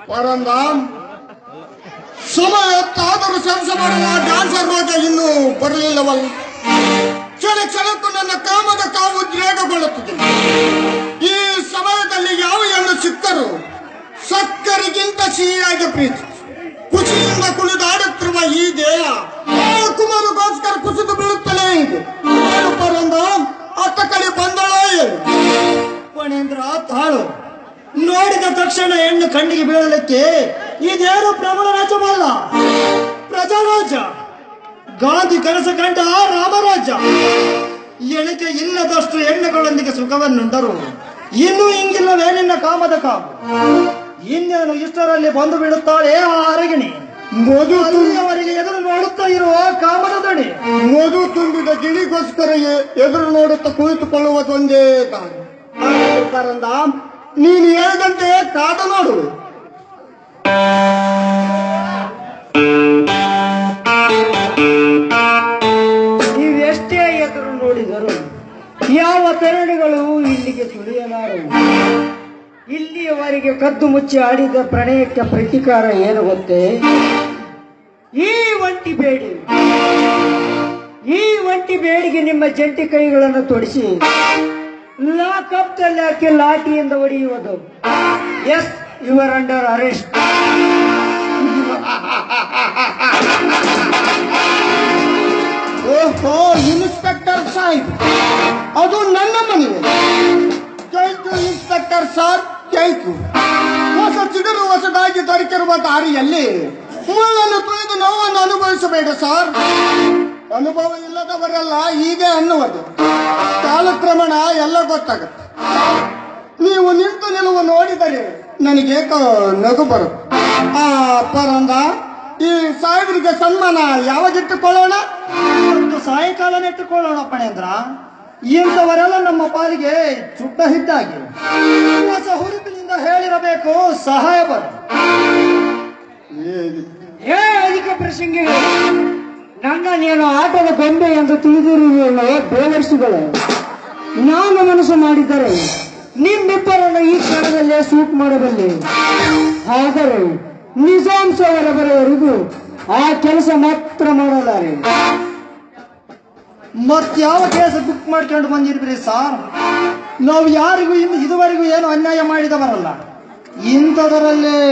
ಪರಂದಾಮ್, ಸಮಯ ಎತ್ತಾದರೂ ಕೆಲಸ ಮಾಡುವ ಡ್ಯಾನ್ಸರ್ ರೋಗ ಇನ್ನೂ ಬರಲಿಲ್ಲವಲ್ಲ. ಕ್ಷಣ ಕ್ಷಣಕ್ಕೂ ನನ್ನ ಕಾಮದ ಕಾವು ಉದ್ರೇಕಗೊಳ್ಳುತ್ತದೆ. ಈ ಸಮಯದಲ್ಲಿ ಯಾವ ಹೆಣ್ಣು ಸಿಕ್ಕರು ಸಕ್ಕರಿಗಿಂತ ಸಿಹಿಯಾಗಿ ಪ್ರೀತಿ ಖುಷಿಯಿಂದ ಕುಣಿದಾಡುತ್ತಿರುವ ಈ ದೇಹ ಕುಮಾರಗೋಸ್ಕರ ಕುಸಿದು ಬೀಳುತ್ತಲೇ ಇದೆ. ಪರಂದಾಮ್, ಅತ್ತ ಕಡೆ ಬಂದಳೋ ಏನು? ಫಣೇಂದ್ರ ತಾಳು. ನೋಡಿದ ತಕ್ಷಣ ಹೆಣ್ಣು ಕಣ್ಣಿಗೆ ಬೀಳಲಿಕ್ಕೆ ಇದೇನು ಪ್ರಬಲ ರಾಜ್ಯವಲ್ಲ, ಪ್ರಜಾರಾಜ್ಯ. ಗಾಂಧಿ ಕನಸು ಕಂಡ ರಾಮರಾಜ್ಯ. ಎಣಿಕೆ ಇಲ್ಲದಷ್ಟು ಹೆಣ್ಣುಗಳೊಂದಿಗೆ ಸುಖವನ್ನುಂಟರು. ಇನ್ನೂ ಹಿಂಗಿಲ್ಲವೇ ನಿನ್ನ ಕಾಮದ ಕಾವು? ಇನ್ನೇನು ಇಷ್ಟರಲ್ಲಿ ಬಂದು ಬಿಡುತ್ತಾಳೆ ಆ ಅರಗಿಣಿ. ಅವರಿಗೆ ಎದುರು ನೋಡುತ್ತಾ ಇರುವ ಕಾಮದ ದಣಿ. ಮಧು ತುಂಬಿದ ಗಿಳಿಗೋಸ್ಕರ ಎದುರು ನೋಡುತ್ತಾ ಕುಳಿತುಕೊಳ್ಳುವುದೊಂದೇ ದಾರಿ. ಪರಂದಾಮ್, ನೀನು ಹೇಳಿದಂತೆ ಕಾದ ನೋಡು. ನೀವೆಷ್ಟೇ ಎದುರು ನೋಡಿದರು ಯಾವ ತರುಣಿಗಳು ಇಲ್ಲಿಗೆ ಸುಳಿಯಲಾರವು. ಇಲ್ಲಿಯವರೆಗೆ ಕದ್ದು ಮುಚ್ಚಿ ಆಡಿದ ಪ್ರಣಯಕ್ಕೆ ಪ್ರತಿಕಾರ ಏನು ಗೊತ್ತೇ? ಈ ಒಂಟಿ ಬೇಡಿಗೆ ನಿಮ್ಮ ಜಂಟಿ ಕೈಗಳನ್ನು ತೊಡಿಸಿ ಲಾಕಪ್ನಲ್ಲಿ ಹಾಕಿ ಲಾಠಿಯಿಂದ ಹೊಡೆಯುವುದು. Yes, your under arrest. ಓಹೋ, ಇನ್ಸ್ಪೆಕ್ಟರ್ ಸಾಹೇಬ್, ಅದು ನನ್ನ ಮನೆ. ಜೈತು ಇನ್ಸ್ಪೆಕ್ಟರ್ ಸರ್, ಜೈತು. ಹೊಸ ಚಿಗುರು ಹೊಸದಾಗಿ ದೊರಕಿರುವ ದಾರಿಯಲ್ಲಿ ಮುಳ್ಳನ್ನು ತುಳಿದು ನೋವನ್ನು ಅನುಭವಿಸಬೇಡ ಸರ್. ಅನುಭವ ಇಲ್ಲದವರೆಲ್ಲ ಹೀಗೆ ಅನ್ನುವುದು. ಕಾಲಕ್ರಮಣ ಎಲ್ಲ ಗೊತ್ತಾಗುತ್ತೆ. ನೀವು ನಿಂತು ನಿಲುವು ನೋಡಿದರೆ ನನಗೆ ನಗು ಬರುತ್ತೆ. ಪರಂದ, ಈ ಸಾಹೇಬರಿಗೆ ಸನ್ಮಾನ ಯಾವಾಗಿಟ್ಟುಕೊಳ್ಳೋಣ? ಸಾಯಂಕಾಲ ನೆಟ್ಟುಕೊಳ್ಳೋಣ ಫಣೇಂದ್ರ. ಇಂಥವರೆಲ್ಲ ನಮ್ಮ ಪಾಲಿಗೆ ಚುಟ್ಟ ಹಿದ್ದಾಗಿ ಹೊಸ ಹುರುಪಿನಿಂದ ಹೇಳಿರಬೇಕು ಸಹಾಯ ಬರ. ಅಧಿಕ ಪ್ರಸಂಗಿಗಳು ನನ್ನ ನೀನು ಆಟದ ಗೊಂಬೆ ಎಂದು ತಿಳಿದಿರುವ ಬೇವರ್ಸಿಗಳು. ನಾನು ಮನಸ್ಸು ಮಾಡಿದ್ದರೆ ನಿಮ್ಮಿಬ್ಬರನ್ನು ಈ ಕ್ಷಣದಲ್ಲೇ ಶೂಟ್ ಮಾಡಬಲ್ಲೆ. ಆದರೆ ನಿಜಾಂಶ ಹೊರಬರುವವರೆಗೂ ಆ ಕೆಲಸ ಮಾತ್ರ ಮಾಡಲಾರೆ. ಮತ್ಯಾವ ಕೇಸ್ ಬುಕ್ ಮಾಡ್ಕೊಂಡು ಬಂದಿರ್ತೀರಿ ಸಾರ್? ನಾವು ಯಾರಿಗೂ ಇದುವರೆಗೂ ಏನು ಅನ್ಯಾಯ ಮಾಡಿದವರಲ್ಲ. ಇಂಥದರಲ್ಲೇ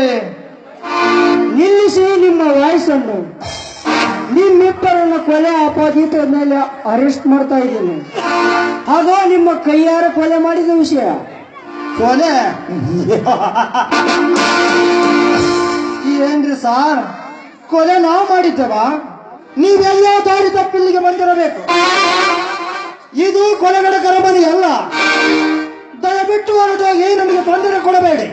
ನಿಲ್ಲಿಸಿ ನಿಮ್ಮ ವಾಯ್ಸನ್ನು. ನಿಮ್ಮಿಬ್ಬರನ್ನು ಕೊಲೆ ಅಪರಾಧದ ಮೇಲೆ ಅರೆಸ್ಟ್ ಮಾಡ್ತಾ ಇದ್ದೀನಿ. ಅದು ನಿಮ್ಮ ಕೈಯಾರ ಕೊಲೆ ಮಾಡಿದ ವಿಷಯ. ಕೊಲೆ ಏನ್ರಿ ಸಾರ್, ಕೊಲೆ ನಾವು ಮಾಡಿದ್ದೇವ? ನೀವೆಲ್ಲ ದಾರಿ ತಪ್ಪಿಲ್ಲಿಗೆ ಬಂದಿರಬೇಕು. ಇದು ಕೊಲೆಗಡ ಕರಮನಿ ಅಲ್ಲ. ದಯವಿಟ್ಟು ಹೊರಟೋಗಿ ನಮಗೆ ತೊಂದರೆ ಕೊಡಬೇಡಿ.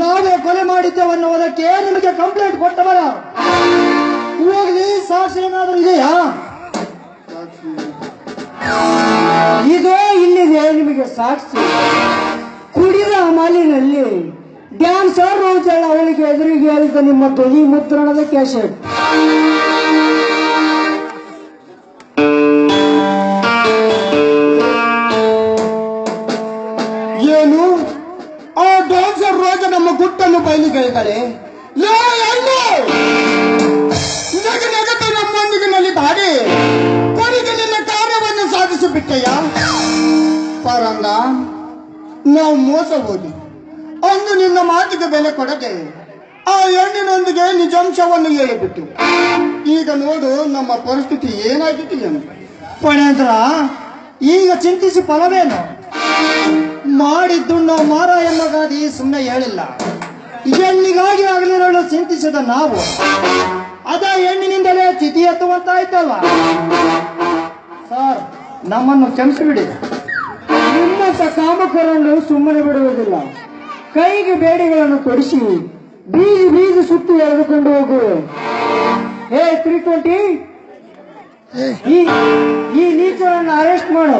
ನಾವೇ ಕೊಲೆ ಮಾಡಿದ್ದೇವನ್ನುವುದಕ್ಕೆ ನಿಮಗೆ ಕಂಪ್ಲೇಂಟ್ ಕೊಟ್ಟವರ ಹೋಗ್ಲಿ. ಸಾಕ್ಷಿ ಏನಾದರೂ ಇದೆಯಾ? ಇದೇ ಇಲ್ಲಿದೆ ನಿಮಗೆ ಸಾಕ್ಷಿ. ಕುಡಿದ ಅಮಲಿನಲ್ಲಿ ಡ್ಯಾನ್ಸರ್ ರೋಜಳ ಅವಳಿಗೆ ಎದುರಿಗೆ ಹೇಳಿದ ನಿಮ್ಮ ಧ್ವನಿ ಮುದ್ರಣದ ಕ್ಯಾಸೆಟ್. ಏನು? ಆ ಡ್ಯಾನ್ಸರ್ ರೋಜ ನಮ್ಮ ಗುಟ್ಟನ್ನು ಬಯಲಿಗೆ ಹೇಳ್ತಾಳೆ. ನಗನಗತ ನಮ್ಮೊಂದಿಗೆ ನಲಿದಾಡಿ ಕೊನೆಗೆ ನಿನ್ನ ಕಾರ್ಯವನ್ನು ಸಾಧಿಸಿಬಿಟ್ಟೆಯ. ಪರಂದ, ನಾವು ಮೋಸ ಹೋಗಿ ಅಂದು ನಿನ್ನ ಮಾತಿಗೆ ಬೆಲೆ ಕೊಡದೆ ಆ ಹೆಣ್ಣಿನೊಂದಿಗೆ ನಿಜಾಂಶವನ್ನು ಹೇಳಿಬಿಟ್ಟು ಈಗ ನೋಡು ನಮ್ಮ ಪರಿಸ್ಥಿತಿ ಏನಾಗಿದೆ ಎಂದು. ಫಣೇಂದ್ರ, ಈಗ ಚಿಂತಿಸಿ ಫಲವೇನು? ಮಾಡಿದ್ದು ನಾವು ಮಾರ ಎನ್ನುವ ಗಾದಿ ಸುಮ್ಮನೆ ಹೇಳಿಲ್ಲ. ಹೆಣ್ಣಿಗಾಗಿ ಆಗಲಿರಲು ಚಿಂತಿಸಿದ ನಾವು ಅದ ಹೆಣ್ಣಿನಿಂದಲೇ ಚಿತಿ ಎತ್ತುವಂತಾಯ್ತಲ್ಲ. ಸರ್, ನಮ್ಮನ್ನು ಕ್ಷಮಿಸಿಬಿಡಿ. ನಿಮ್ಮಂತ ಕಾಮಕರನ್ನು ಸುಮ್ಮನೆ ಬಿಡುವುದಿಲ್ಲ. ಕೈಗೆ ಬೇಡಿಗಳನ್ನು ತೊಡಿಸಿ ಬೀದಿ ಬೀದಿ ಸುತ್ತು ಎಳೆದುಕೊಂಡು ಹೋಗುವೆ. 320 ಈ ನೀಚರನ್ನು ಅರೆಸ್ಟ್ ಮಾಡು.